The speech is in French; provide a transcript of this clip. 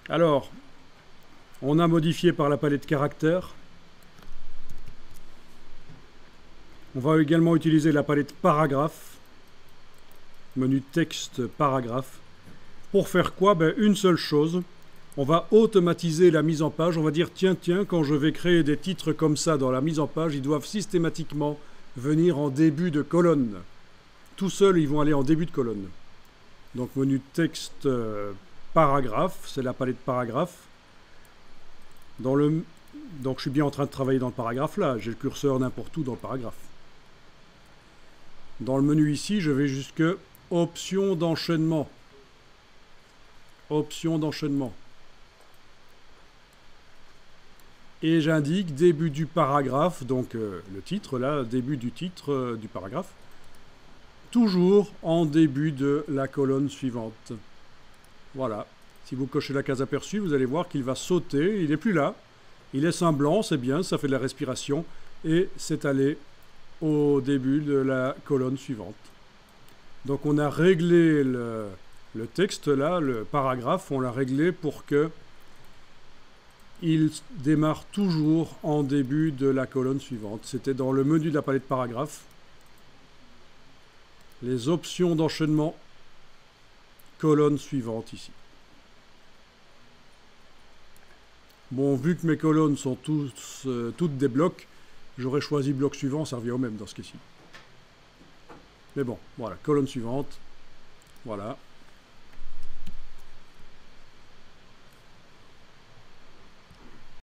Alors, on a modifié par la palette caractères. On va également utiliser la palette paragraphe. Menu texte paragraphe. Pour faire quoi? Ben, une seule chose. On va automatiser la mise en page. On va dire, tiens, quand je vais créer des titres comme ça dans la mise en page, ils doivent systématiquement venir en début de colonne. Tout seuls, ils vont aller en début de colonne. Donc, menu texte paragraphe, c'est la palette paragraphe. Donc, je suis bien en train de travailler dans le paragraphe là. J'ai le curseur n'importe où dans le paragraphe. Dans le menu ici, je vais jusque options d'enchaînement. Options d'enchaînement. Et j'indique début du paragraphe, donc le titre là, début du titre du paragraphe. Toujours en début de la colonne suivante. Voilà. Si vous cochez la case aperçue, vous allez voir qu'il va sauter. Il n'est plus là. Il laisse un blanc, c'est bien, ça fait de la respiration. Et c'est allé au début de la colonne suivante. Donc on a réglé le texte là, le paragraphe, on l'a réglé pour que il démarre toujours en début de la colonne suivante. C'était dans le menu de la palette paragraphe. Les options d'enchaînement, colonne suivante ici. Bon, vu que mes colonnes sont toutes des blocs, j'aurais choisi bloc suivant, ça revient au même dans ce cas-ci. Mais bon, voilà, colonne suivante. Voilà.